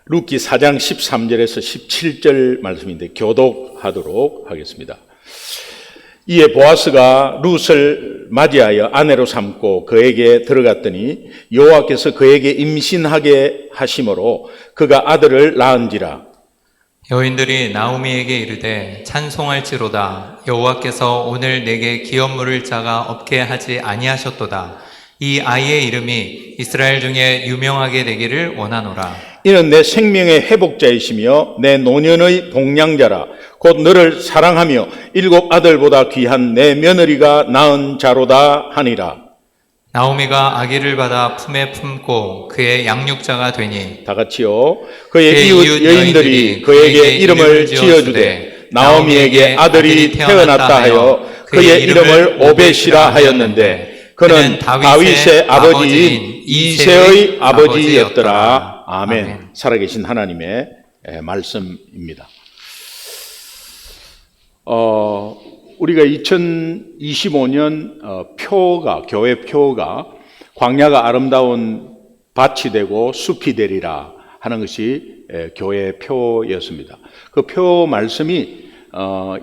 룻기 4장 13절에서 17절 말씀인데 교독하도록 하겠습니다. 이에 보아스가 룻을 맞이하여 아내로 삼고 그에게 들어갔더니 여호와께서 그에게 임신하게 하심으로 그가 아들을 낳은지라. 여인들이 나오미에게 이르되 찬송할지로다. 여호와께서 오늘 내게 기업 물을 자가 없게 하지 아니하셨도다. 이 아이의 이름이 이스라엘 중에 유명하게 되기를 원하노라. 이는 내 생명의 회복자이시며 내 노년의 복량자라. 곧 너를 사랑하며 7 아들보다 귀한 내 며느리가 낳은 자로다 하니라. 나오미가 아기를 받아 품에 품고 그의 양육자가 되니 다 같이요. 그의 이웃 여인들이 그에게 이름을 지어주되 나오미에게 아들이 태어났다 하여 그의 이름을 오벳이라 하였는데 그는 다윗의 아버지인 이새의 아버지였더라. 아멘. 살아계신 하나님의 말씀입니다. 우리가 2025년 교회 표가 광야가 아름다운 밭이 되고 숲이 되리라 하는 것이 교회 표였습니다. 그 표 말씀이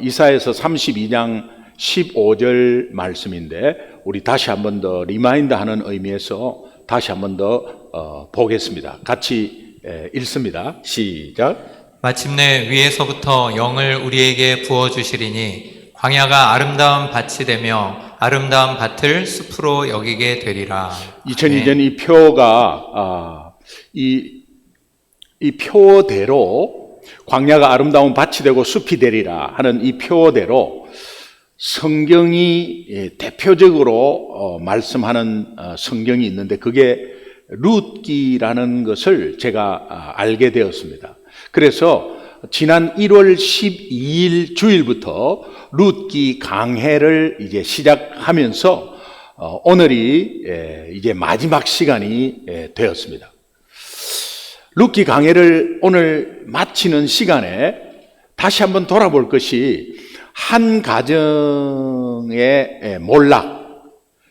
이사야서 32장 15절 말씀인데 우리 다시 한 번 더 리마인드 하는 의미에서 다시 한 번 더 보겠습니다. 같이 읽습니다. 시작. 마침내 위에서부터 영을 우리에게 부어주시리니 광야가 아름다운 밭이 되며 아름다운 밭을 숲으로 여기게 되리라. 2002년 이 표가 이 표대로 광야가 아름다운 밭이 되고 숲이 되리라 하는 이 표대로 성경이 대표적으로 말씀하는 성경이 있는데 그게 룻기라는 것을 제가 알게 되었습니다. 그래서 지난 1월 12일 주일부터 룻기 강해를 이제 시작하면서 오늘이 이제 마지막 시간이 되었습니다. 룻기 강해를 오늘 마치는 시간에 다시 한번 돌아볼 것이 한 가정의 몰락,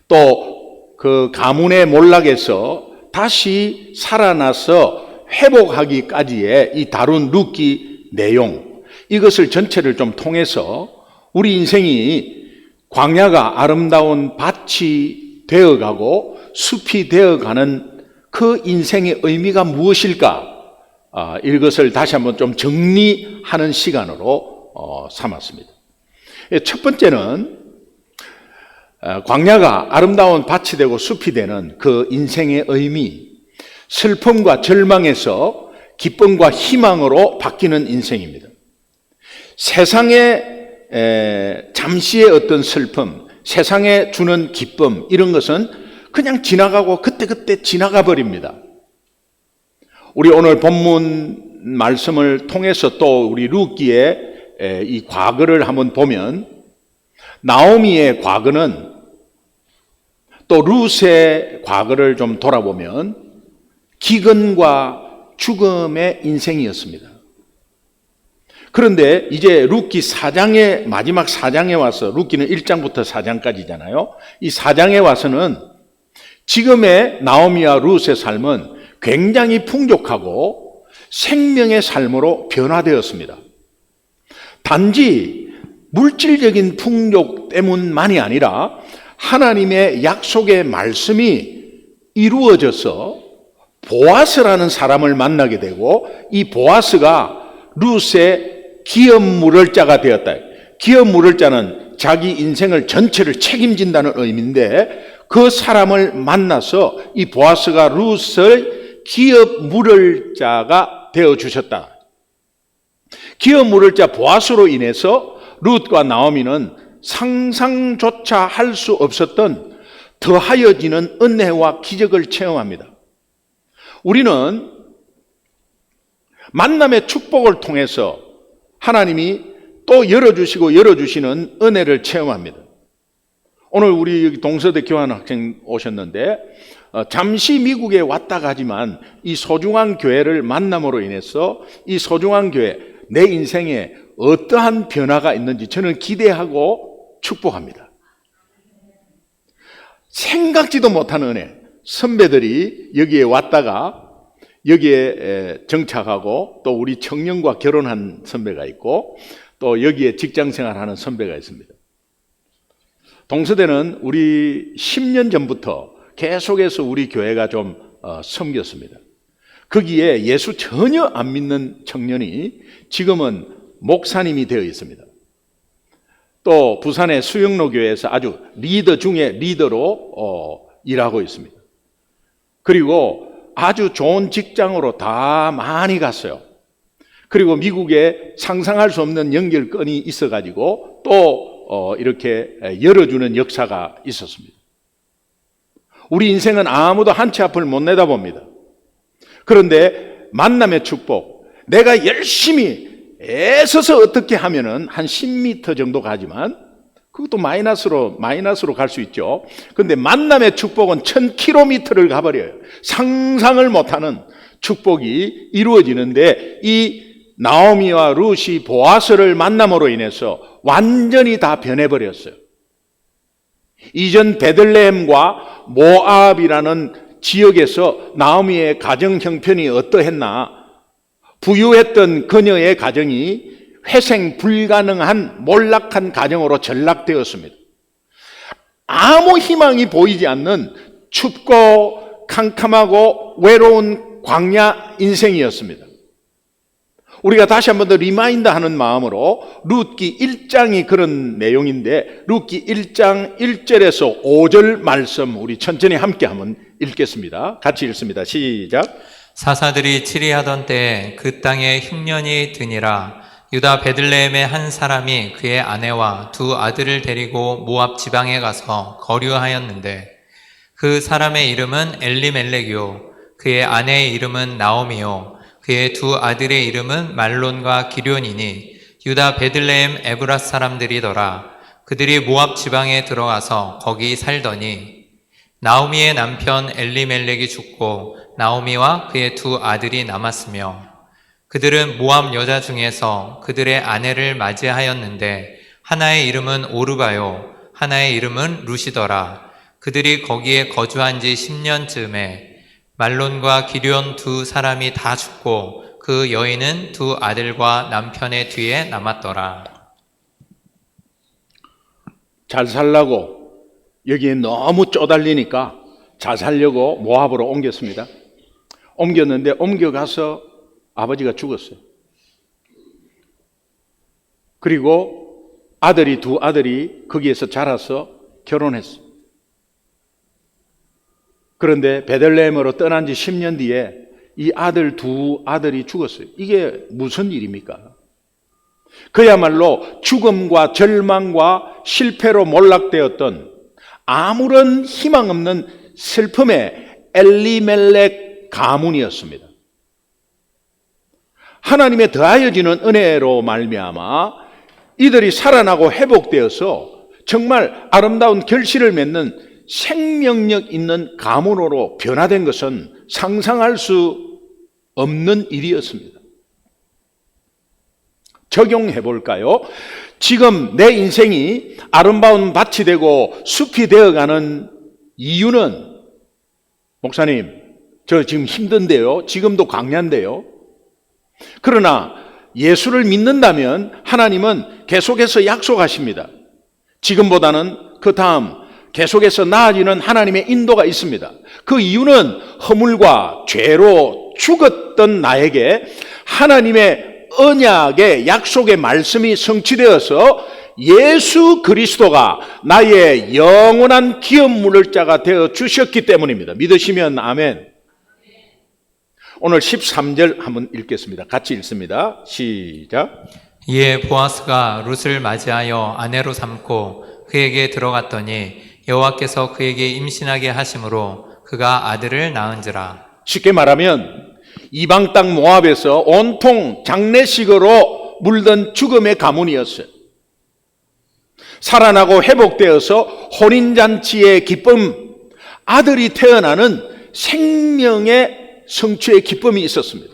또 그 가문의 몰락에서 다시 살아나서 회복하기까지의 이 다룬 룻기 내용, 이것을 전체를 좀 통해서 우리 인생이 광야가 아름다운 밭이 되어가고 숲이 되어가는 그 인생의 의미가 무엇일까? 이것을 다시 한번 좀 정리하는 시간으로 삼았습니다. 첫 번째는 광야가 아름다운 밭이 되고 숲이 되는 그 인생의 의미, 슬픔과 절망에서 기쁨과 희망으로 바뀌는 인생입니다. 세상의 잠시의 어떤 슬픔, 세상에 주는 기쁨, 이런 것은 그냥 지나가고 그때그때 지나가 버립니다. 우리 오늘 본문 말씀을 통해서 또 우리 룻기의 이 과거를 한번 보면 나오미의 과거는 또 룻의 과거를 좀 돌아보면 기근과 죽음의 인생이었습니다. 그런데 이제 룻기 4장의 마지막 4장에 와서, 룻기는 1장부터 4장까지잖아요. 이 4장에 와서는 지금의 나오미와 룻의 삶은 굉장히 풍족하고 생명의 삶으로 변화되었습니다. 단지 물질적인 풍족 때문만이 아니라 하나님의 약속의 말씀이 이루어져서 보아스라는 사람을 만나게 되고 이 보아스가 룻의 기업 물을 자가 되었다. 기업 물을 자는 자기 인생을 전체를 책임진다는 의미인데 그 사람을 만나서 이 보아스가 룻을 기업 물을 자가 되어주셨다. 기업 물을 자 보아스로 인해서 룻과 나오미는 상상조차 할 수 없었던 더하여지는 은혜와 기적을 체험합니다. 우리는 만남의 축복을 통해서 하나님이 또 열어주시고 열어주시는 은혜를 체험합니다. 오늘 우리 동서대 교환 학생 오셨는데 잠시 미국에 왔다 가지만 이 소중한 교회를 만남으로 인해서 이 소중한 교회, 내 인생에 어떠한 변화가 있는지 저는 기대하고 축복합니다. 생각지도 못한 은혜, 선배들이 여기에 왔다가 여기에 정착하고 또 우리 청년과 결혼한 선배가 있고 또 여기에 직장생활하는 선배가 있습니다. 동서대는 우리 10년 전부터 계속해서 우리 교회가 좀 섬겼습니다. 거기에 예수 전혀 안 믿는 청년이 지금은 목사님이 되어 있습니다. 또 부산의 수영로 교회에서 아주 리더 중에 리더로 일하고 있습니다. 그리고 아주 좋은 직장으로 다 많이 갔어요. 그리고 미국에 상상할 수 없는 연결건이 있어가지고 또 이렇게 열어주는 역사가 있었습니다. 우리 인생은 아무도 한 치 앞을 못 내다봅니다. 그런데 만남의 축복, 내가 열심히 애써서 어떻게 하면은 한 10m 정도 가지만 그것도 마이너스로 갈 수 있죠. 그런데 만남의 축복은 1000km를 가버려요. 상상을 못하는 축복이 이루어지는데 이 나오미와 룻이 보아스를 만남으로 인해서 완전히 다 변해버렸어요. 이전 베들레헴과 모압이라는 지역에서 나오미의 가정 형편이 어떠했나? 부유했던 그녀의 가정이 회생 불가능한 몰락한 가정으로 전락되었습니다. 아무 희망이 보이지 않는 춥고 캄캄하고 외로운 광야 인생이었습니다. 우리가 다시 한 번 더 리마인드 하는 마음으로 룻기 1장이 그런 내용인데 룻기 1장 1절에서 5절 말씀 우리 천천히 함께 한번 읽겠습니다. 같이 읽습니다. 시작. 사사들이 치리하던 때에 그 땅에 흉년이 드니라. 유다 베들레헴의 한 사람이 그의 아내와 두 아들을 데리고 모압 지방에 가서 거류하였는데 그 사람의 이름은 엘리멜렉이요 그의 아내의 이름은 나오미요 그의 두 아들의 이름은 말론과 기럐이니 유다 베들레헴 에브라 사람들이더라. 그들이 모압 지방에 들어가서 거기 살더니 나오미의 남편 엘리멜렉이 죽고 나오미와 그의 두 아들이 남았으며 그들은 모압 여자 중에서 그들의 아내를 맞이하였는데 하나의 이름은 오르바요 하나의 이름은 룻이더라. 그들이 거기에 거주한 지 10년쯤에 말론과 기럐 두 사람이 다 죽고 그 여인은 두 아들과 남편의 뒤에 남았더라. 잘 살라고 여기에 너무 쪼달리니까 잘 살려고 모압으로 옮겼습니다. 옮겼는데 옮겨가서 아버지가 죽었어요. 그리고 두 아들이 거기에서 자라서 결혼했어요. 그런데 베들레헴으로 떠난 지 10년 뒤에 이 두 아들이 죽었어요. 이게 무슨 일입니까? 그야말로 죽음과 절망과 실패로 몰락되었던 아무런 희망 없는 슬픔의 엘리멜렉 가문이었습니다. 하나님의 더하여지는 은혜로 말미암아 이들이 살아나고 회복되어서 정말 아름다운 결실을 맺는 생명력 있는 가문으로 변화된 것은 상상할 수 없는 일이었습니다. 적용해 볼까요? 지금 내 인생이 아름다운 밭이 되고 숲이 되어가는 이유는 목사님, 저 지금 힘든데요. 지금도 광야인데요. 그러나 예수를 믿는다면 하나님은 계속해서 약속하십니다. 지금보다는 그 다음 계속해서 나아지는 하나님의 인도가 있습니다. 그 이유는 허물과 죄로 죽었던 나에게 하나님의 언약의 약속의 말씀이 성취되어서 예수 그리스도가 나의 영원한 기업물을 자가 되어 주셨기 때문입니다. 믿으시면 아멘. 오늘 13절 한번 읽겠습니다. 같이 읽습니다. 시작. 이에 보아스가 룻을 맞이하여 아내로 삼고 그에게 들어갔더니 여호와께서 그에게 임신하게 하심으로 그가 아들을 낳은지라. 쉽게 말하면 이방 땅 모압에서 온통 장례식으로 물든 죽음의 가문이었어요. 살아나고 회복되어서 혼인잔치의 기쁨, 아들이 태어나는 생명의 성취의 기쁨이 있었습니다.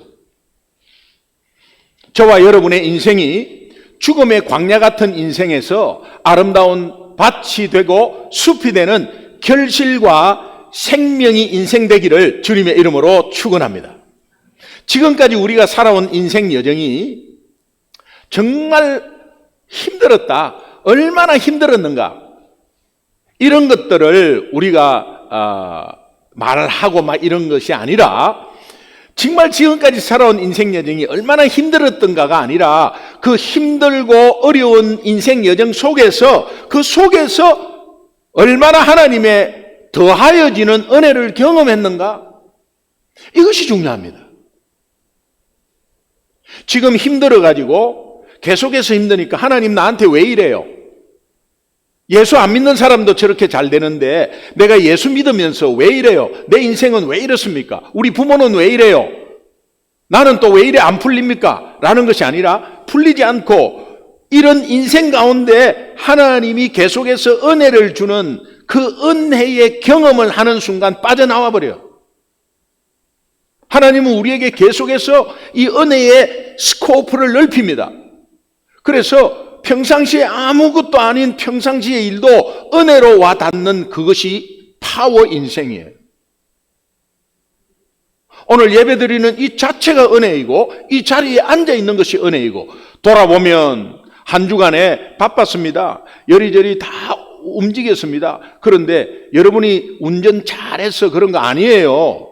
저와 여러분의 인생이 죽음의 광야 같은 인생에서 아름다운 밭이 되고 숲이 되는 결실과 생명이 인생되기를 주님의 이름으로 축원합니다. 지금까지 우리가 살아온 인생 여정이 정말 힘들었다. 얼마나 힘들었는가. 이런 것들을 우리가 말하고 막 이런 것이 아니라 정말 지금까지 살아온 인생 여정이 얼마나 힘들었던가가 아니라 그 힘들고 어려운 인생 여정 속에서 그 속에서 얼마나 하나님의 더하여지는 은혜를 경험했는가? 이것이 중요합니다. 지금 힘들어가지고 계속해서 힘드니까 하나님 나한테 왜 이래요? 예수 안 믿는 사람도 저렇게 잘 되는데 내가 예수 믿으면서 왜 이래요? 내 인생은 왜 이렇습니까? 우리 부모는 왜 이래요? 나는 또 왜 이래 안 풀립니까? 라는 것이 아니라 풀리지 않고 이런 인생 가운데 하나님이 계속해서 은혜를 주는 그 은혜의 경험을 하는 순간 빠져나와 버려요. 하나님은 우리에게 계속해서 이 은혜의 스코프를 넓힙니다. 그래서 평상시에 아무것도 아닌 평상시의 일도 은혜로 와 닿는 그것이 파워 인생이에요. 오늘 예배드리는 이 자체가 은혜이고 이 자리에 앉아있는 것이 은혜이고 돌아보면 한 주간에 바빴습니다. 여리저리 다 움직였습니다. 그런데 여러분이 운전 잘해서 그런 거 아니에요.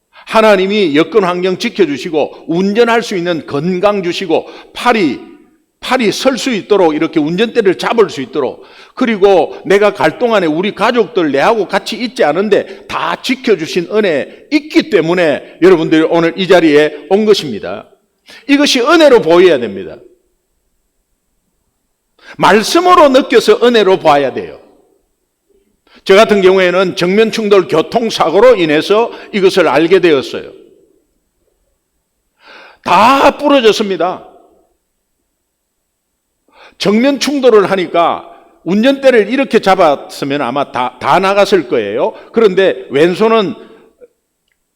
하나님이 여건 환경 지켜주시고 운전할 수 있는 건강 주시고 팔이 설 수 있도록 이렇게 운전대를 잡을 수 있도록 그리고 내가 갈 동안에 우리 가족들 내하고 같이 있지 않은데 다 지켜주신 은혜 있기 때문에 여러분들이 오늘 이 자리에 온 것입니다. 이것이 은혜로 보여야 됩니다. 말씀으로 느껴서 은혜로 봐야 돼요. 저 같은 경우에는 정면 충돌 교통사고로 인해서 이것을 알게 되었어요. 다 부러졌습니다. 정면 충돌을 하니까 운전대를 이렇게 잡았으면 아마 다 나갔을 거예요. 그런데 왼손은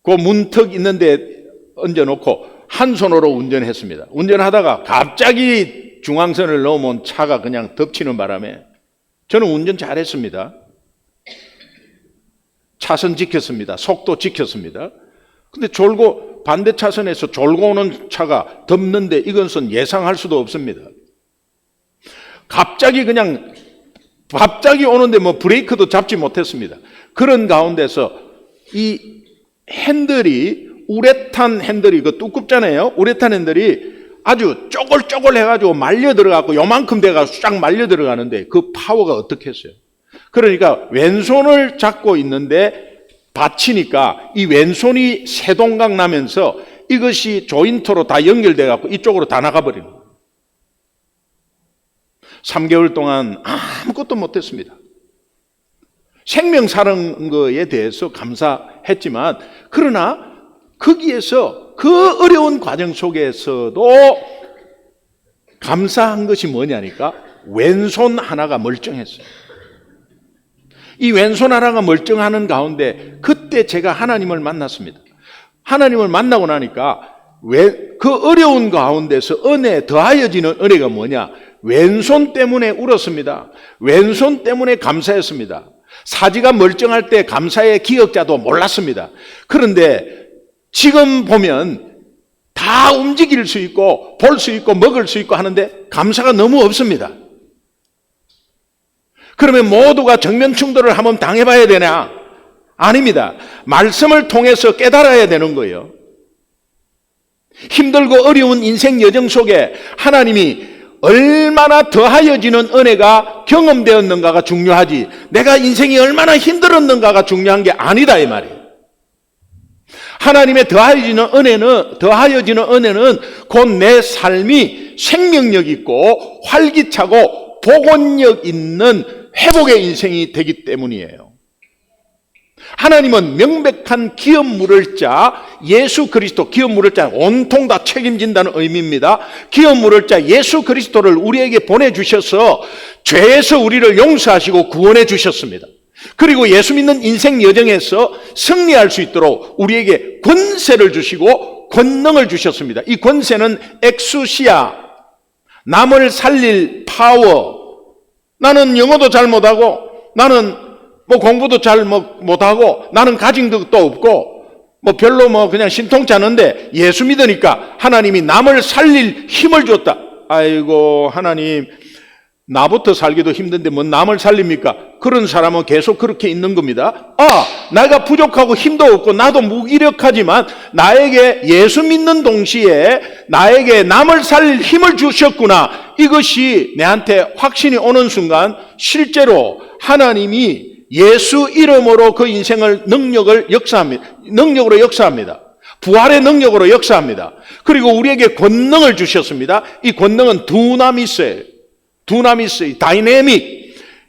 그 문턱 있는데 얹어놓고 한 손으로 운전했습니다. 운전하다가 갑자기 중앙선을 넘어온 차가 그냥 덮치는 바람에 저는 운전 잘했습니다. 차선 지켰습니다. 속도 지켰습니다. 근데 반대 차선에서 졸고 오는 차가 덮는데 이것은 예상할 수도 없습니다. 갑자기 오는데 브레이크도 잡지 못했습니다. 그런 가운데서 이 핸들이 우레탄 핸들이 두껍잖아요. 우레탄 핸들이 아주 쪼글쪼글 해가지고 말려 들어가고 요만큼 돼가지고 쫙 말려 들어가는데 그 파워가 어떻게 했어요? 그러니까 왼손을 잡고 있는데 받치니까 이 왼손이 세동각 나면서 이것이 조인트로 다 연결돼갖고 이쪽으로 다 나가버리는 거예요. 3개월 동안 아무것도 못했습니다. 생명 사는 거에 대해서 감사했지만 그러나 거기에서 그 어려운 과정 속에서도 감사한 것이 뭐냐니까 왼손 하나가 멀쩡했어요. 이 왼손 하나가 멀쩡하는 가운데 그때 제가 하나님을 만났습니다. 하나님을 만나고 나니까 그 어려운 가운데서 더하여지는 은혜가 뭐냐? 왼손 때문에 울었습니다. 왼손 때문에 감사했습니다. 사지가 멀쩡할 때 감사의 기억자도 몰랐습니다. 그런데 지금 보면 다 움직일 수 있고 볼 수 있고 먹을 수 있고 하는데 감사가 너무 없습니다. 그러면 모두가 정면 충돌을 한번 당해봐야 되냐? 아닙니다. 말씀을 통해서 깨달아야 되는 거예요. 힘들고 어려운 인생 여정 속에 하나님이 얼마나 더하여지는 은혜가 경험되었는가가 중요하지 내가 인생이 얼마나 힘들었는가가 중요한 게 아니다 이 말이에요. 하나님의 더하여지는 은혜는 곧 내 삶이 생명력 있고 활기차고 복원력 있는 회복의 인생이 되기 때문이에요. 하나님은 명백한 기업 물을 자 예수 그리스도, 기업 물을 자 온통 다 책임진다는 의미입니다. 기업 물을 자 예수 그리스도를 우리에게 보내주셔서 죄에서 우리를 용서하시고 구원해 주셨습니다. 그리고 예수 믿는 인생 여정에서 승리할 수 있도록 우리에게 권세를 주시고 권능을 주셨습니다. 이 권세는 엑수시아, 남을 살릴 파워. 나는 영어도 잘 못하고 나는 공부도 잘 못하고 나는 가진 것도 없고 뭐 별로 뭐 그냥 신통치 않은데 예수 믿으니까 하나님이 남을 살릴 힘을 줬다. 아이고, 하나님, 나부터 살기도 힘든데 뭐 남을 살립니까? 그런 사람은 계속 그렇게 있는 겁니다. 내가 부족하고 힘도 없고 나도 무기력하지만 나에게 예수 믿는 동시에 나에게 남을 살릴 힘을 주셨구나. 이것이 내한테 확신이 오는 순간 실제로 하나님이 예수 이름으로 그 인생을 능력으로 역사합니다. 부활의 능력으로 역사합니다. 그리고 우리에게 권능을 주셨습니다. 이 권능은 두나미스예요. 다이내믹.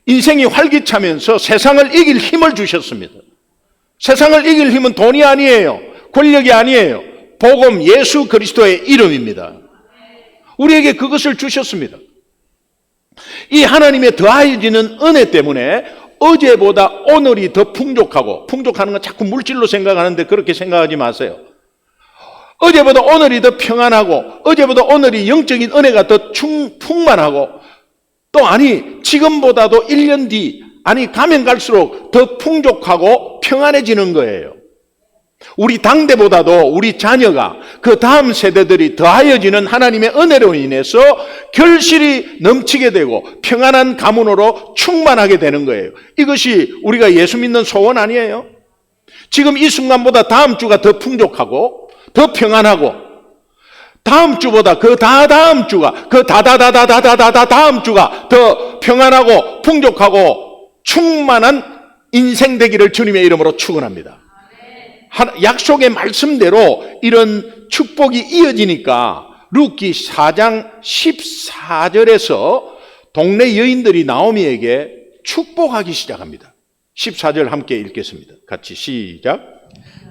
인생이 활기차면서 세상을 이길 힘을 주셨습니다. 세상을 이길 힘은 돈이 아니에요. 권력이 아니에요. 복음 예수 그리스도의 이름입니다. 우리에게 그것을 주셨습니다. 이 하나님의 더하여지는 은혜 때문에 어제보다 오늘이 더 풍족하는 건 자꾸 물질로 생각하는데 그렇게 생각하지 마세요. 어제보다 오늘이 더 평안하고, 어제보다 오늘이 영적인 은혜가 더 풍만하고, 또 지금보다도 1년 뒤, 가면 갈수록 더 풍족하고 평안해지는 거예요. 우리 당대보다도 우리 자녀가 그 다음 세대들이 더하여지는 하나님의 은혜로 인해서 결실이 넘치게 되고 평안한 가문으로 충만하게 되는 거예요. 이것이 우리가 예수 믿는 소원 아니에요? 지금 이 순간보다 다음 주가 더 풍족하고 더 평안하고 다음 주보다 그 다다음 주가 그 다다음 주가 더 평안하고 풍족하고 충만한 인생 되기를 주님의 이름으로 축원합니다. 약속의 말씀대로 이런 축복이 이어지니까 룻기 4장 14절에서 동네 여인들이 나오미에게 축복하기 시작합니다. 14절 함께 읽겠습니다. 같이 시작.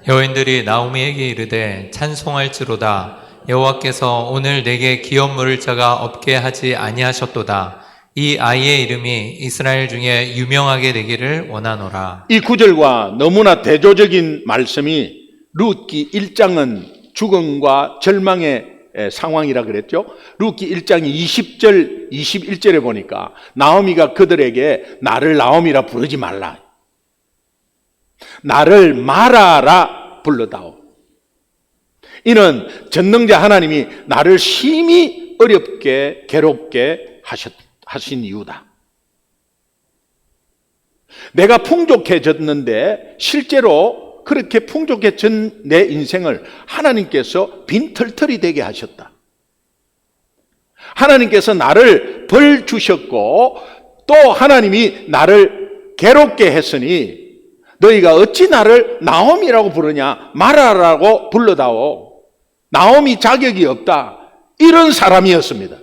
여인들이 나오미에게 이르되 찬송할지로다 여호와께서 오늘 내게 기업 물을 자가 없게 하지 아니하셨도다. 이 아이의 이름이 이스라엘 중에 유명하게 되기를 원하노라. 이 구절과 너무나 대조적인 말씀이 룻기 1장은 죽음과 절망의 상황이라 그랬죠. 룻기 1장 20절 21절에 보니까 나오미가 그들에게 나를 나오미라 부르지 말라, 나를 마라라 불러다오. 이는 전능자 하나님이 나를 심히 어렵게 괴롭게 하신 이유다. 내가 풍족해졌는데 실제로 그렇게 풍족해진 내 인생을 하나님께서 빈털털이 되게 하셨다. 하나님께서 나를 벌 주셨고 또 하나님이 나를 괴롭게 했으니 너희가 어찌 나를 나오미라고 부르냐, 마라라고 불러다오. 나오미 자격이 없다. 이런 사람이었습니다.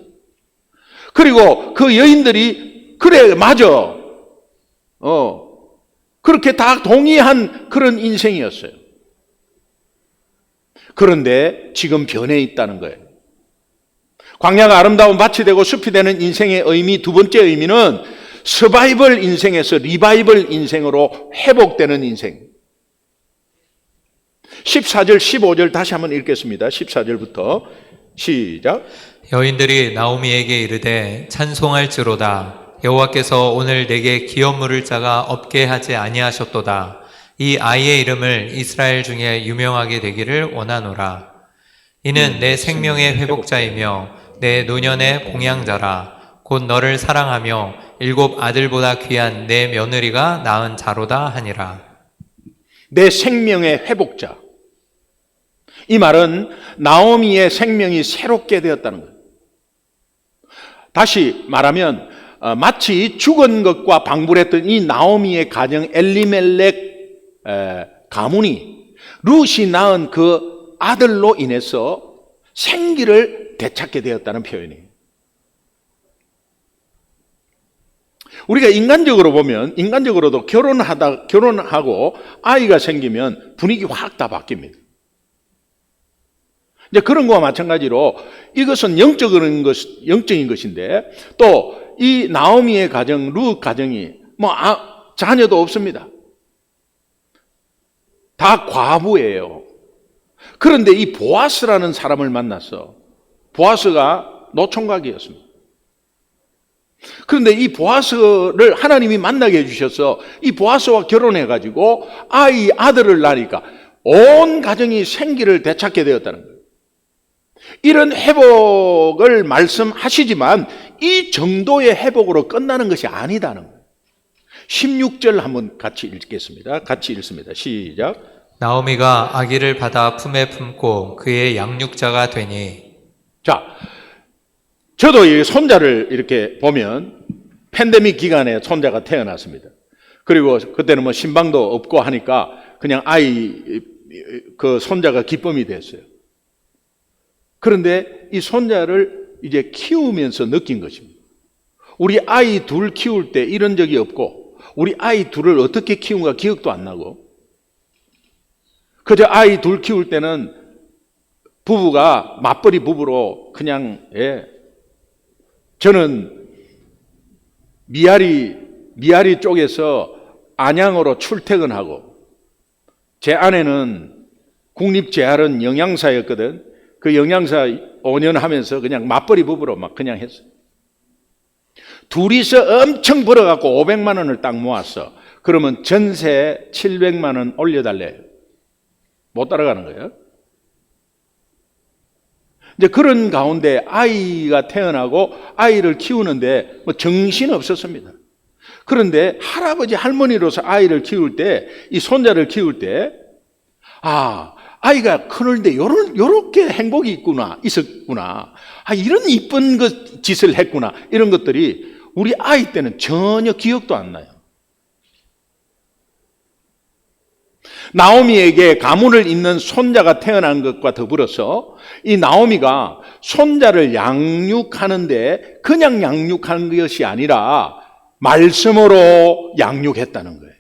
그리고 그 여인들이 그래 맞아, 그렇게 다 동의한 그런 인생이었어요. 그런데 지금 변해 있다는 거예요. 광야가 아름다운 밭이 되고 숲이 되는 인생의 의미, 두 번째 의미는 서바이벌 인생에서 리바이벌 인생으로 회복되는 인생. 14절 15절 다시 한번 읽겠습니다. 14절부터 시작. 여인들이 나오미에게 이르되 찬송할지로다 여호와께서 오늘 내게 기업 물을 자가 없게 하지 아니하셨도다. 이 아이의 이름을 이스라엘 중에 유명하게 되기를 원하노라. 이는 내 생명의 회복자이며 내 노년의 봉양자라. 곧 너를 사랑하며 7 아들보다 귀한 내 며느리가 낳은 자로다 하니라. 내 생명의 회복자. 이 말은 나오미의 생명이 새롭게 되었다는 거예요. 다시 말하면 마치 죽은 것과 방불했던 이 나오미의 가정 엘리멜렉 가문이 룻이 낳은 그 아들로 인해서 생기를 되찾게 되었다는 표현이에요. 우리가 인간적으로 보면, 인간적으로도 결혼하고 아이가 생기면 분위기 확 다 바뀝니다. 이제 그런 거와 마찬가지로 이것은 영적인 것인데 또 이 나오미의 가정, 룻 가정이 자녀도 없습니다. 다 과부예요. 그런데 이 보아스라는 사람을 만났어. 보아스가 노총각이었습니다. 그런데 이 보아스를 하나님이 만나게 해주셔서 이 보아스와 결혼해가지고 아들을 낳으니까 온 가정이 생기를 되찾게 되었다는 거예요. 이런 회복을 말씀하시지만 이 정도의 회복으로 끝나는 것이 아니다는 거예요. 16절 한번 같이 읽겠습니다. 같이 읽습니다. 시작. 나오미가 아기를 받아 품에 품고 그의 양육자가 되니. 자, 저도 이 손자를 이렇게 보면 팬데믹 기간에 손자가 태어났습니다. 그리고 그때는 뭐 신방도 없고 하니까 그냥 그 손자가 기쁨이 됐어요. 그런데 이 손자를 이제 키우면서 느낀 것입니다. 우리 아이 둘 키울 때 이런 적이 없고 우리 아이 둘을 어떻게 키운가 기억도 안 나고 그저 아이 둘 키울 때는 부부가 맞벌이 부부로 그냥 저는 미아리 쪽에서 안양으로 출퇴근하고 제 아내는 국립재활원 영양사였거든. 그 영양사 5년 하면서 그냥 맞벌이 부부로 막 그냥 했어요. 둘이서 엄청 벌어갖고 500만 원을 딱 모았어. 그러면 전세 700만 원 올려달래요. 못 따라가는 거예요. 이제 그런 가운데 아이가 태어나고 아이를 키우는데 뭐 정신 없었습니다. 그런데 할아버지 할머니로서 아이를 키울 때, 이 손자를 키울 때, 아이가 크는데 요렇게 행복이 있었구나. 이런 이쁜 짓을 했구나. 이런 것들이 우리 아이 때는 전혀 기억도 안 나요. 나오미에게 가문을 잇는 손자가 태어난 것과 더불어서 이 나오미가 손자를 양육하는데 그냥 양육하는 것이 아니라 말씀으로 양육했다는 거예요.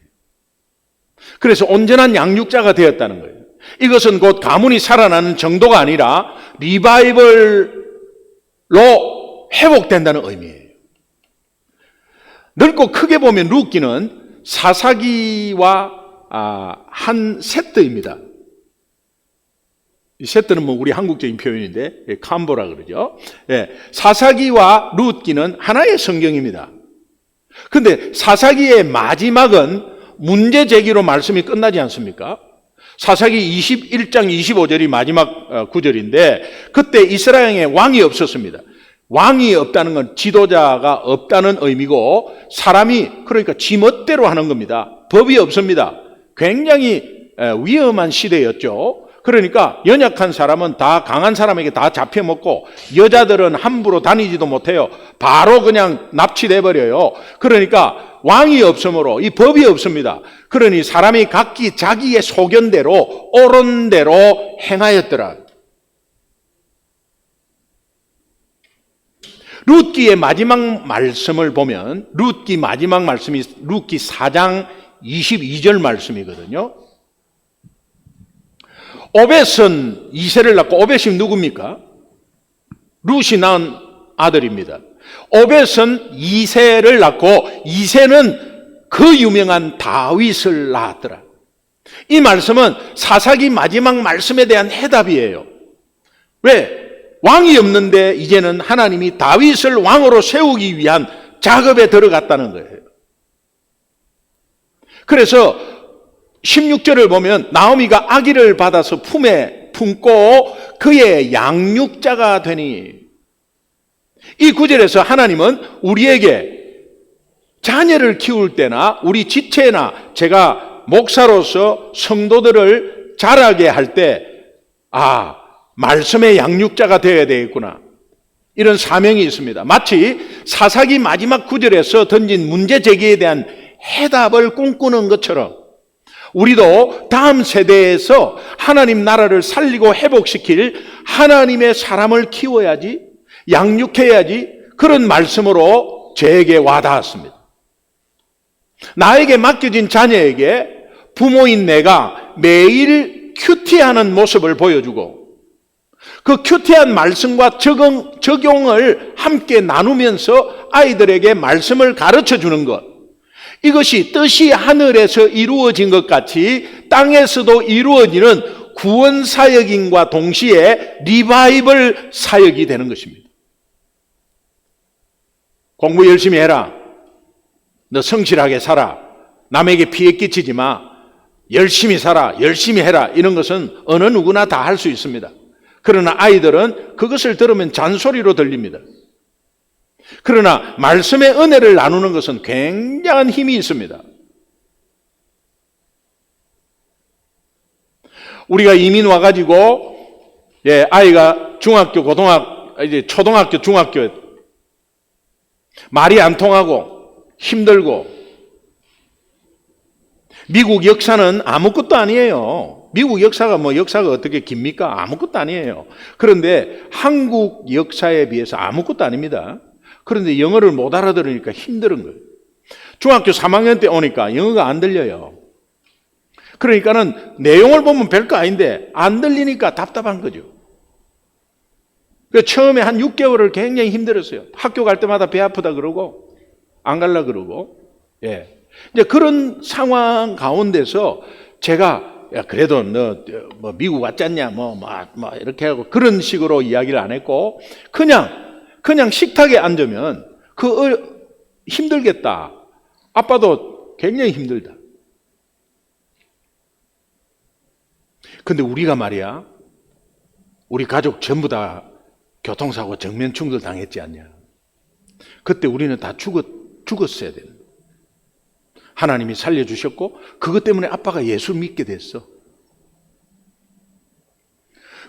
그래서 온전한 양육자가 되었다는 거예요. 이것은 곧 가문이 살아나는 정도가 아니라 리바이벌로 회복된다는 의미예요. 넓고 크게 보면 룻기는 사사기와 한 세트입니다. 이 세트는 뭐 우리 한국적인 표현인데 캄보라 그러죠. 사사기와 룻기는 하나의 성경입니다. 근데 사사기의 마지막은 문제 제기로 말씀이 끝나지 않습니까? 사사기 21장 25절이 마지막 구절인데 그때 이스라엘에 왕이 없었습니다. 왕이 없다는 건 지도자가 없다는 의미고 사람이 그러니까 지멋대로 하는 겁니다. 법이 없습니다. 굉장히 위험한 시대였죠. 그러니까 연약한 사람은 다 강한 사람에게 다 잡혀먹고 여자들은 함부로 다니지도 못해요. 바로 그냥 납치돼 버려요. 그러니까 왕이 없으므로 이 법이 없습니다. 그러니 사람이 각기 자기의 소견대로 옳은 대로 행하였더라. 룻기의 마지막 말씀을 보면 룻기 마지막 말씀이 룻기 4장 22절 말씀이거든요. 오벳은 이세를 낳고 오벳이 누굽니까? 룻이 낳은 아들입니다. 오벳은 이세를 낳고 이세는 그 유명한 다윗을 낳았더라. 이 말씀은 사사기 마지막 말씀에 대한 해답이에요. 왜? 왕이 없는데 이제는 하나님이 다윗을 왕으로 세우기 위한 작업에 들어갔다는 거예요. 그래서 16절을 보면 나오미가 아기를 받아서 품에 품고 그의 양육자가 되니 이 구절에서 하나님은 우리에게 자녀를 키울 때나 우리 지체나 제가 목사로서 성도들을 자라게 할 때 말씀의 양육자가 되어야 되겠구나. 이런 사명이 있습니다. 마치 사사기 마지막 구절에서 던진 문제 제기에 대한 해답을 꿈꾸는 것처럼 우리도 다음 세대에서 하나님 나라를 살리고 회복시킬 하나님의 사람을 키워야지, 양육해야지 그런 말씀으로 저에게 와닿았습니다. 나에게 맡겨진 자녀에게 부모인 내가 매일 큐티하는 모습을 보여주고 그 큐티한 말씀과 적용을 함께 나누면서 아이들에게 말씀을 가르쳐 주는 것, 이것이 뜻이 하늘에서 이루어진 것 같이 땅에서도 이루어지는 구원 사역인과 동시에 리바이벌 사역이 되는 것입니다. 공부 열심히 해라. 너 성실하게 살아. 남에게 피해 끼치지 마. 열심히 살아, 열심히 해라 이런 것은 어느 누구나 다 할 수 있습니다. 그러나 아이들은 그것을 들으면 잔소리로 들립니다. 그러나 말씀의 은혜를 나누는 것은 굉장한 힘이 있습니다. 우리가 이민 와가지고 아이가 중학교, 고등학교, 이제 초등학교, 중학교 말이 안 통하고 힘들고 미국 역사는 아무것도 아니에요. 미국 역사가 역사가 어떻게 깁니까? 아무것도 아니에요. 그런데 한국 역사에 비해서 아무것도 아닙니다. 그런데 영어를 못 알아들으니까 힘든 거예요. 중학교 3학년 때 오니까 영어가 안 들려요. 그러니까는 내용을 보면 별거 아닌데 안 들리니까 답답한 거죠. 처음에 한 6개월을 굉장히 힘들었어요. 학교 갈 때마다 배 아프다 그러고 안 갈라 그러고. 이제 그런 상황 가운데서 제가 야 그래도 너 뭐 미국 왔잖냐 뭐 이렇게 하고 그런 식으로 이야기를 안 했고 그냥 식탁에 앉으면 힘들겠다. 아빠도 굉장히 힘들다. 근데 우리가 말이야 우리 가족 전부 다 교통사고 정면 충돌 당했지 않냐. 그때 우리는 다 죽었어야 되는. 하나님이 살려주셨고 그것 때문에 아빠가 예수 믿게 됐어.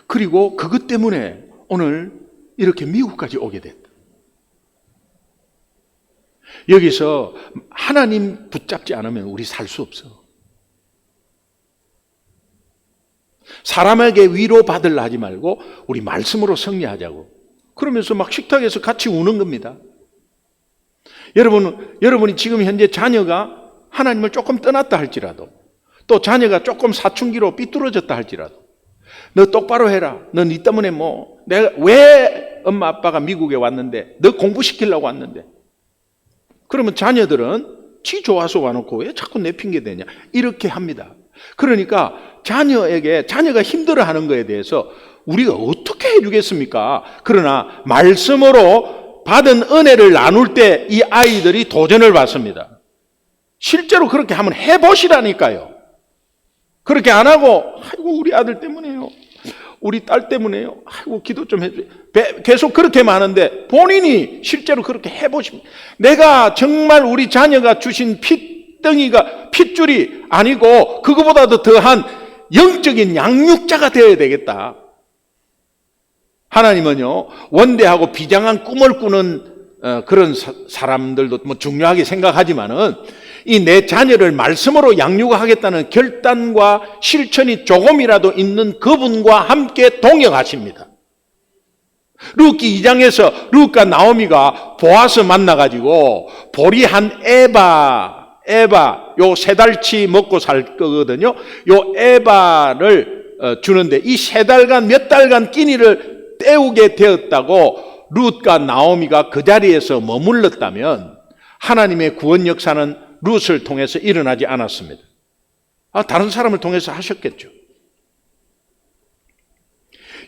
그리고 그것 때문에 오늘 이렇게 미국까지 오게 됐다. 여기서 하나님 붙잡지 않으면 우리 살 수 없어. 사람에게 위로받으려 하지 말고 우리 말씀으로 승리하자고. 그러면서 막 식탁에서 같이 우는 겁니다. 여러분이 지금 현재 자녀가 하나님을 조금 떠났다 할지라도 또 자녀가 조금 사춘기로 삐뚤어졌다 할지라도 너 똑바로 해라. 너 네 때문에 내가 왜 엄마 아빠가 미국에 왔는데 너 공부시키려고 왔는데 그러면 자녀들은 지 좋아서 와놓고 왜 자꾸 내 핑계 대냐 이렇게 합니다. 그러니까 자녀가 힘들어하는 거에 대해서 우리가 어떻게 해주겠습니까? 그러나 말씀으로 받은 은혜를 나눌 때 이 아이들이 도전을 받습니다. 실제로 그렇게 한번 해보시라니까요. 그렇게 안 하고 아이고 우리 아들 때문에요. 우리 딸 때문에요. 아이고 기도 좀 해주세요. 계속 그렇게 많은데 본인이 실제로 그렇게 해보십니다. 내가 정말 우리 자녀가 주신 핏줄이 아니고 그거보다도 더한 영적인 양육자가 되어야 되겠다. 하나님은요 원대하고 비장한 꿈을 꾸는 그런 사람들도 중요하게 생각하지만은 이 내 자녀를 말씀으로 양육하겠다는 결단과 실천이 조금이라도 있는 그분과 함께 동역하십니다. 룻기 2장에서 룻과 나오미가 보아스 만나가지고 보리한 에바 요 3달치 먹고 살 거거든요. 요 에바를 주는데 이 3달간 몇 달간 끼니를 때우게 되었다고 룻과 나오미가 그 자리에서 머물렀다면 하나님의 구원 역사는 룻을 통해서 일어나지 않았습니다. 다른 사람을 통해서 하셨겠죠.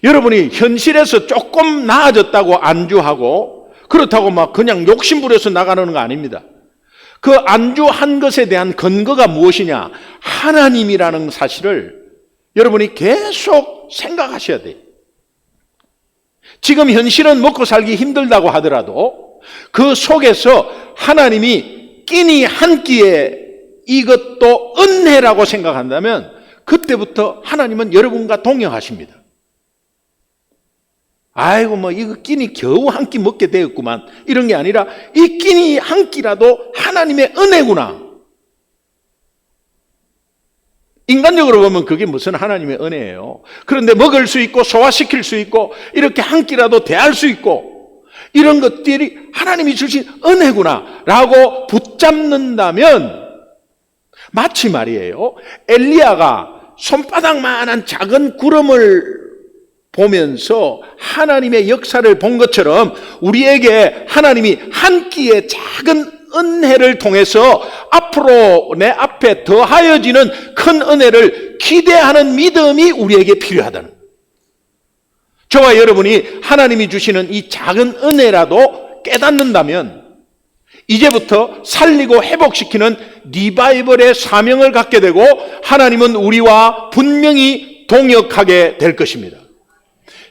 여러분이 현실에서 조금 나아졌다고 안주하고 그렇다고 막 그냥 욕심부려서 나가는 거 아닙니다. 그 안주한 것에 대한 근거가 무엇이냐? 하나님이라는 사실을 여러분이 계속 생각하셔야 돼요. 지금 현실은 먹고 살기 힘들다고 하더라도 그 속에서 하나님이 끼니 한 끼에 이것도 은혜라고 생각한다면 그때부터 하나님은 여러분과 동행하십니다. 아이고 이거 끼니 겨우 한 끼 먹게 되었구만 이런 게 아니라 이 끼니 한 끼라도 하나님의 은혜구나. 인간적으로 보면 그게 무슨 하나님의 은혜예요. 그런데 먹을 수 있고 소화시킬 수 있고 이렇게 한 끼라도 대할 수 있고 이런 것들이 하나님이 주신 은혜구나 라고 붙잡는다면 마치 말이에요 엘리야가 손바닥만한 작은 구름을 보면서 하나님의 역사를 본 것처럼 우리에게 하나님이 한 끼의 작은 은혜를 통해서 앞으로 내 앞에 더하여지는 큰 은혜를 기대하는 믿음이 우리에게 필요하다는 거예요. 저와 여러분이 하나님이 주시는 이 작은 은혜라도 깨닫는다면 이제부터 살리고 회복시키는 리바이벌의 사명을 갖게 되고 하나님은 우리와 분명히 동역하게 될 것입니다.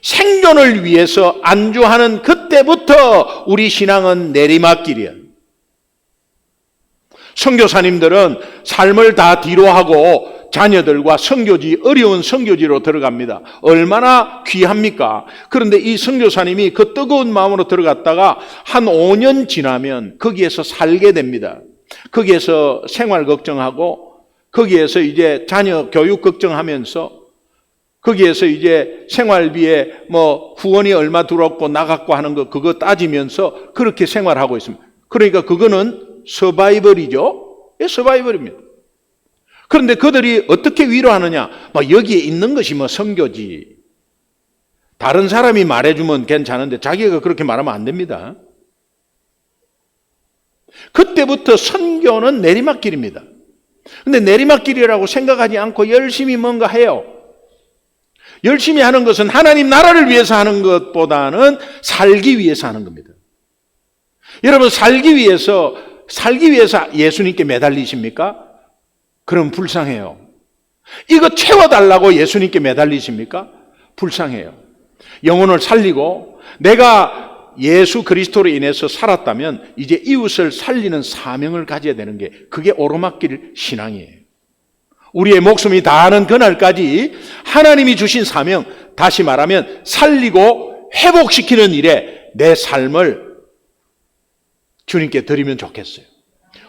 생존을 위해서 안주하는 그때부터 우리 신앙은 내리막길이야. 선교사님들은 삶을 다 뒤로하고 자녀들과 선교지, 어려운 선교지로 들어갑니다. 얼마나 귀합니까? 그런데 이 선교사님이 그 뜨거운 마음으로 들어갔다가 한 5년 지나면 거기에서 살게 됩니다. 거기에서 생활 걱정하고 거기에서 이제 자녀 교육 걱정하면서 거기에서 이제 생활비에 뭐 후원이 얼마 들어왔고 나갔고 하는 거 그거 따지면서 그렇게 생활하고 있습니다. 그러니까 그거는 서바이벌이죠. 예, 서바이벌입니다. 그런데 그들이 어떻게 위로하느냐? 뭐 여기에 있는 것이 뭐 선교지. 다른 사람이 말해주면 괜찮은데 자기가 그렇게 말하면 안 됩니다. 그때부터 선교는 내리막길입니다. 근데 내리막길이라고 생각하지 않고 열심히 뭔가 해요. 열심히 하는 것은 하나님 나라를 위해서 하는 것보다는 살기 위해서 하는 겁니다. 여러분 살기 위해서 예수님께 매달리십니까? 그럼 불쌍해요. 이거 채워달라고 예수님께 매달리십니까? 불쌍해요. 영혼을 살리고 내가 예수 그리스도로 인해서 살았다면 이제 이웃을 살리는 사명을 가져야 되는 게 그게 오르막길 신앙이에요. 우리의 목숨이 다하는 그날까지 하나님이 주신 사명, 다시 말하면 살리고 회복시키는 일에 내 삶을 주님께 드리면 좋겠어요.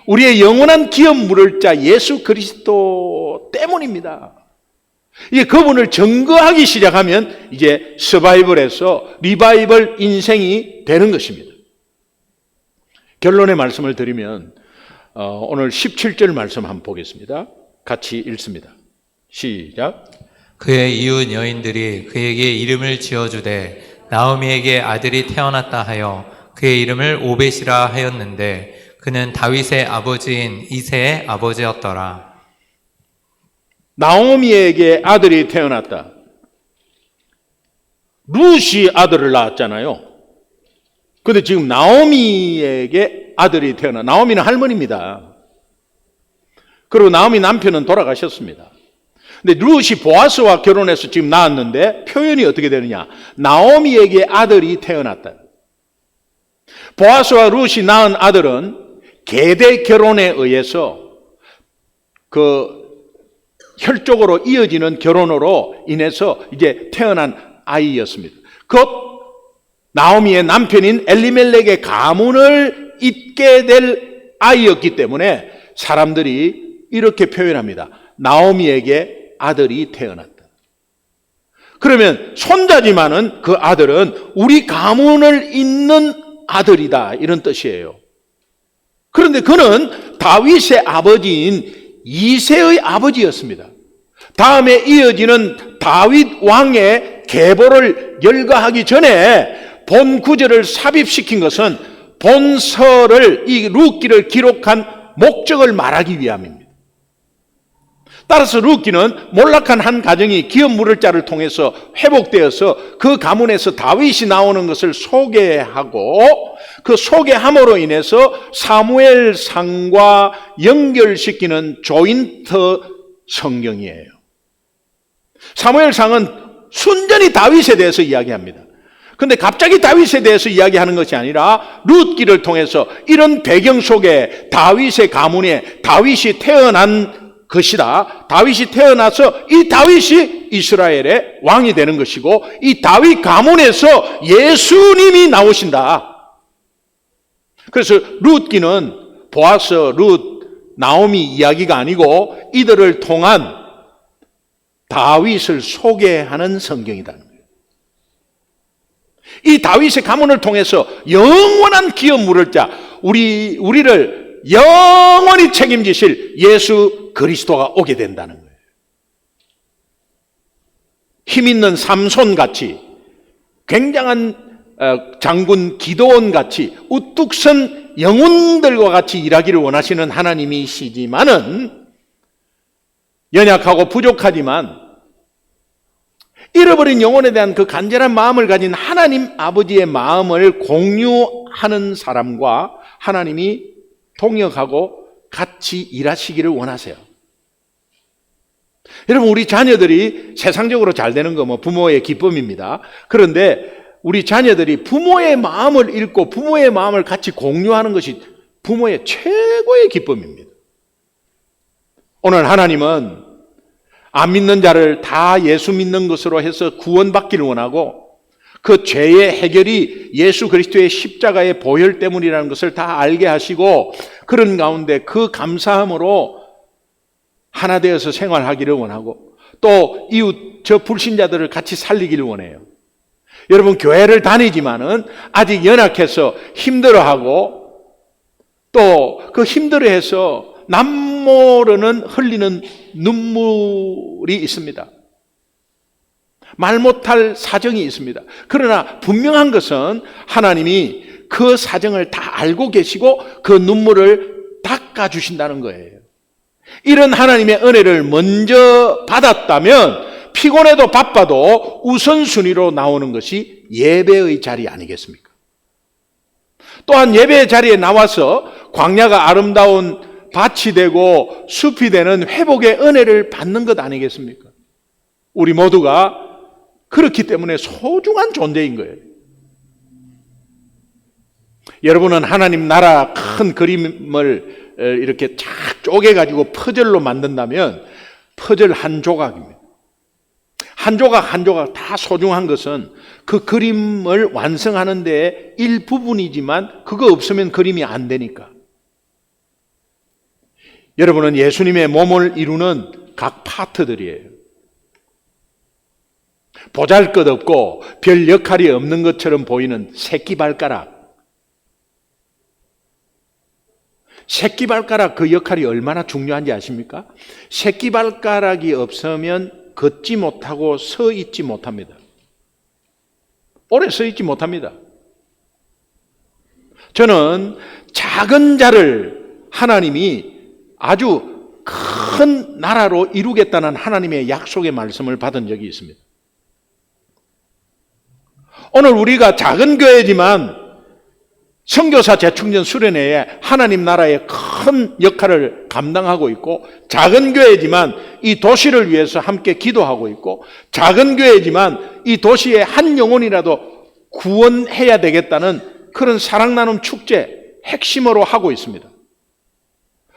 우리의 영원한 기업 물을 자 예수 그리스도 때문입니다. 이게 그분을 증거하기 시작하면 이제 서바이벌에서 리바이벌 인생이 되는 것입니다. 결론의 말씀을 드리면 오늘 17절 말씀 한번 보겠습니다. 같이 읽습니다. 시작. 그의 이웃 여인들이 그에게 이름을 지어주되 나오미에게 아들이 태어났다 하여 그의 이름을 오벳이라 하였는데 그는 다윗의 아버지인 이새의 아버지였더라. 나오미에게 아들이 태어났다. 룻이 아들을 낳았잖아요. 그런데 지금 나오미에게 아들이 태어나. 나오미는 할머니입니다. 그리고 나오미 남편은 돌아가셨습니다. 근데 룻이 보아스와 결혼해서 지금 낳았는데 표현이 어떻게 되느냐? 나오미에게 아들이 태어났다. 보아스와 룻이 낳은 아들은 계대 결혼에 의해서 그 혈족으로 이어지는 결혼으로 인해서 이제 태어난 아이였습니다. 곧 나오미의 남편인 엘리멜렉의 가문을 잇게 될 아이였기 때문에 사람들이 이렇게 표현합니다. 나오미에게 아들이 태어났다. 그러면 손자지만은 그 아들은 우리 가문을 잇는 아들이다 이런 뜻이에요. 그런데 그는 다윗의 아버지인 이새의 아버지였습니다. 다음에 이어지는 다윗 왕의 계보를 열거하기 전에 본 구절을 삽입시킨 것은 본서를 이 룻기를 기록한 목적을 말하기 위함입니다. 따라서 룻기는 몰락한 한 가정이 기업 물을 자를 통해서 회복되어서 그 가문에서 다윗이 나오는 것을 소개하고 그 소개함으로 인해서 사무엘상과 연결시키는 조인트 성경이에요. 사무엘상은 순전히 다윗에 대해서 이야기합니다. 그런데 갑자기 다윗에 대해서 이야기하는 것이 아니라 룻기를 통해서 이런 배경 속에 다윗의 가문에 다윗이 태어난 것이다. 다윗이 태어나서 이 다윗이 이스라엘의 왕이 되는 것이고 이 다윗 가문에서 예수님이 나오신다. 그래서 룻기는 보아스, 룻, 나오미 이야기가 아니고 이들을 통한 다윗을 소개하는 성경이다. 이 다윗의 가문을 통해서 영원한 기업 물을 자 우리를 영원히 책임지실 예수 그리스도가 오게 된다는 거예요. 힘있는 삼손같이 굉장한 장군 기드온같이 우뚝 선 영웅들과 같이 일하기를 원하시는 하나님이시지만은 연약하고 부족하지만 잃어버린 영혼에 대한 그 간절한 마음을 가진 하나님 아버지의 마음을 공유하는 사람과 하나님이 동역하고 같이 일하시기를 원하세요. 여러분, 우리 자녀들이 세상적으로 잘 되는 거 부모의 기쁨입니다. 그런데 우리 자녀들이 부모의 마음을 읽고 부모의 마음을 같이 공유하는 것이 부모의 최고의 기쁨입니다. 오늘 하나님은 안 믿는 자를 다 예수 믿는 것으로 해서 구원받기를 원하고 그 죄의 해결이 예수 그리스도의 십자가의 보혈 때문이라는 것을 다 알게 하시고 그런 가운데 그 감사함으로 하나 되어서 생활하기를 원하고 또 이웃 저 불신자들을 같이 살리기를 원해요. 여러분, 교회를 다니지만은 아직 연약해서 힘들어하고 또 그 힘들어해서 남모르는 흘리는 눈물이 있습니다. 말 못할 사정이 있습니다. 그러나 분명한 것은 하나님이 그 사정을 다 알고 계시고 그 눈물을 닦아주신다는 거예요. 이런 하나님의 은혜를 먼저 받았다면 피곤해도 바빠도 우선순위로 나오는 것이 예배의 자리 아니겠습니까? 또한 예배의 자리에 나와서 광야가 아름다운 밭이 되고 숲이 되는 회복의 은혜를 받는 것 아니겠습니까? 우리 모두가 그렇기 때문에 소중한 존재인 거예요. 여러분은 하나님 나라 큰 그림을 이렇게 쫙 쪼개가지고 퍼즐로 만든다면 퍼즐 한 조각입니다. 한 조각 한 조각 다 소중한 것은 그 그림을 완성하는 데 일부분이지만 그거 없으면 그림이 안 되니까. 여러분은 예수님의 몸을 이루는 각 파트들이에요. 보잘것없고 별 역할이 없는 것처럼 보이는 새끼발가락. 새끼발가락 그 역할이 얼마나 중요한지 아십니까? 새끼발가락이 없으면 걷지 못하고 서 있지 못합니다. 오래 서 있지 못합니다. 저는 작은 자를 하나님이 아주 큰 나라로 이루겠다는 하나님의 약속의 말씀을 받은 적이 있습니다. 오늘 우리가 작은 교회지만 선교사 재충전 수련회에 하나님 나라의 큰 역할을 감당하고 있고 작은 교회지만 이 도시를 위해서 함께 기도하고 있고 작은 교회지만 이 도시의 한 영혼이라도 구원해야 되겠다는 그런 사랑 나눔 축제 핵심으로 하고 있습니다.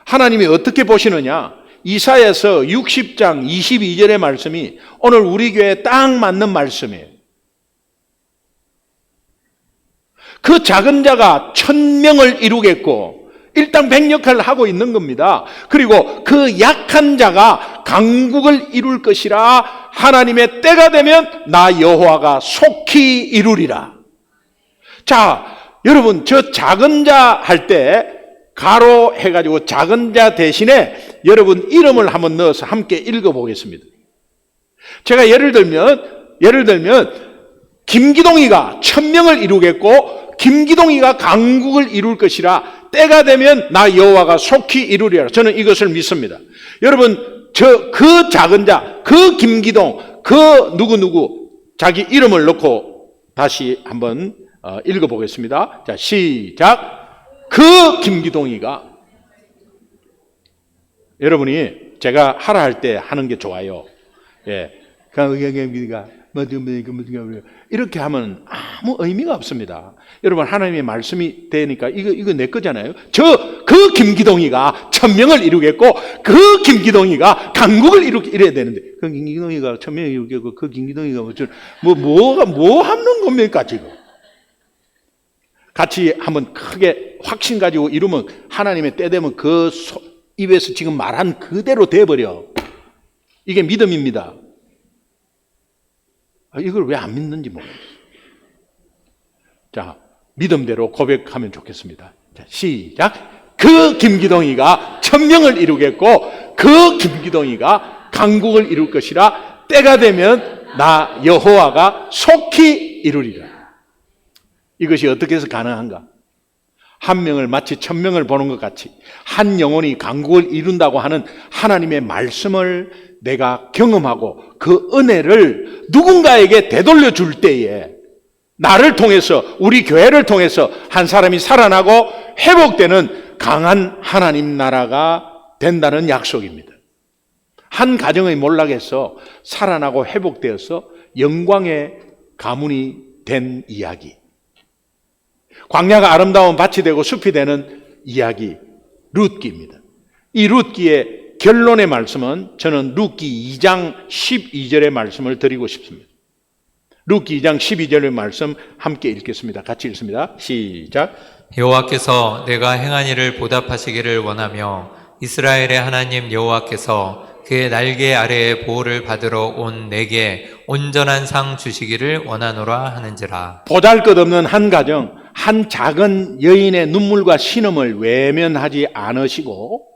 하나님이 어떻게 보시느냐? 이사야서 60장 22절의 말씀이 오늘 우리 교회에 딱 맞는 말씀이에요. 그 작은 자가 1000명을 이루겠고 일당백 역할을 하고 있는 겁니다. 그리고 그 약한 자가 강국을 이룰 것이라 하나님의 때가 되면 나 여호와가 속히 이루리라. 자, 여러분 저 작은 자 할 때 가로 해가지고 작은 자 대신에 여러분 이름을 한번 넣어서 함께 읽어보겠습니다. 제가 예를 들면 김기동이가 1000명을 이루겠고 김기동이가 강국을 이룰 것이라 때가 되면 나 여호와가 속히 이루리라. 저는 이것을 믿습니다. 여러분 그 작은 자, 그 김기동, 그 누구누구 자기 이름을 넣고 다시 한번 읽어보겠습니다. 자, 시작. 그 김기동이가, 여러분이 제가 하라 할 때 하는 게 좋아요. 예, 이렇게 하면 아무 의미가 없습니다. 여러분 하나님의 말씀이 되니까 이거 내 거잖아요. 그 김기동이가 1000명을 이루겠고 그 김기동이가 강국을 이래야 되는데 그 김기동이가 1000명을 이루겠고 그 김기동이가 뭐 하는 겁니까 지금? 같이 한번 크게 확신 가지고 이루면 하나님의 때 되면 그 입에서 지금 말한 그대로 돼버려. 이게 믿음입니다. 이걸 왜 안 믿는지 모르겠어요. 자, 믿음대로 고백하면 좋겠습니다. 자, 시작. 그 김기동이가 1000명을 이루겠고 그 김기동이가 강국을 이룰 것이라 때가 되면 나 여호와가 속히 이루리라. 이것이 어떻게 해서 가능한가? 한 명을 마치 1000명을 보는 것 같이 한 영혼이 강국을 이룬다고 하는 하나님의 말씀을 내가 경험하고 그 은혜를 누군가에게 되돌려 줄 때에 나를 통해서 우리 교회를 통해서 한 사람이 살아나고 회복되는 강한 하나님 나라가 된다는 약속입니다. 한 가정의 몰락에서 살아나고 회복되어서 영광의 가문이 된 이야기. 광야가 아름다운 밭이 되고 숲이 되는 이야기, 룻기입니다. 이 룻기의 결론의 말씀은 저는 룻기 2장 12절의 말씀을 드리고 싶습니다. 룻기 2장 12절의 말씀 함께 읽겠습니다. 같이 읽습니다. 시작. 여호와께서 내가 행한 일을 보답하시기를 원하며 이스라엘의 하나님 여호와께서 그의 날개 아래에 보호를 받으러 온 내게 온전한 상 주시기를 원하노라 하는지라. 보잘것없는 한 가정, 한 작은 여인의 눈물과 신음을 외면하지 않으시고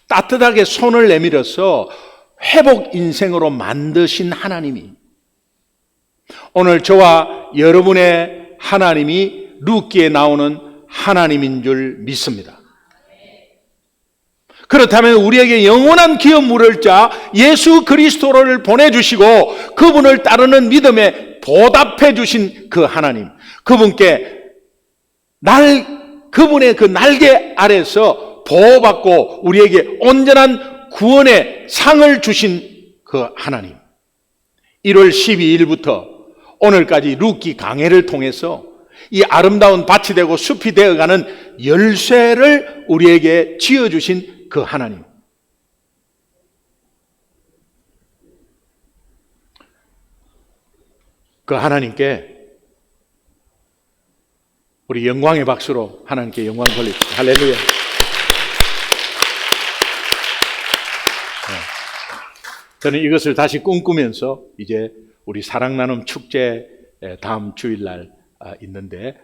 따뜻하게 손을 내밀어서 회복 인생으로 만드신 하나님이 오늘 저와 여러분의 하나님이 룻기에 나오는 하나님인 줄 믿습니다. 그렇다면 우리에게 영원한 기업 물을 자 예수 그리스도를 보내주시고 그분을 따르는 믿음에 보답해 주신 그 하나님, 그분께 그분의 그 날개 아래서 보호받고 우리에게 온전한 구원의 상을 주신 그 하나님, 1월 12일부터 오늘까지 룻기 강해를 통해서 이 아름다운 밭이 되고 숲이 되어가는 열쇠를 우리에게 지어주신 그 하나님, 그 하나님께 우리 영광의 박수로 하나님께 영광 돌립시다. 할렐루야. 저는 이것을 다시 꿈꾸면서 이제 우리 사랑 나눔 축제 다음 주일날 있는데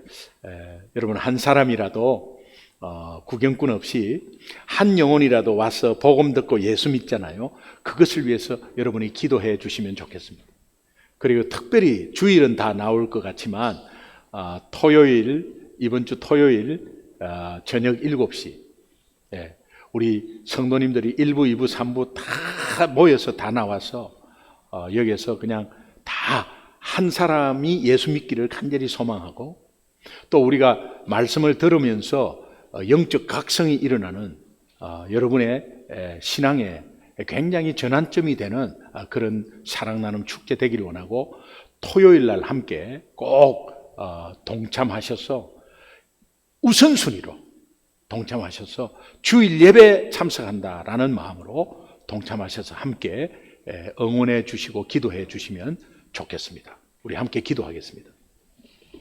여러분 한 사람이라도 구경꾼 없이 한 영혼이라도 와서 복음 듣고 예수 믿잖아요. 그것을 위해서 여러분이 기도해 주시면 좋겠습니다. 그리고 특별히 주일은 다 나올 것 같지만 이번 주 토요일 저녁 7시 우리 성도님들이 1부, 2부, 3부 다 모여서 다 나와서 여기에서 그냥 다 한 사람이 예수 믿기를 간절히 소망하고 또 우리가 말씀을 들으면서 영적 각성이 일어나는 여러분의 신앙에 굉장히 전환점이 되는 그런 사랑 나눔 축제 되기를 원하고 토요일 날 함께 꼭 동참하셔서 우선순위로 동참하셔서 주일 예배 참석한다라는 마음으로 동참하셔서 함께 응원해 주시고 기도해 주시면 좋겠습니다. 우리 함께 기도하겠습니다.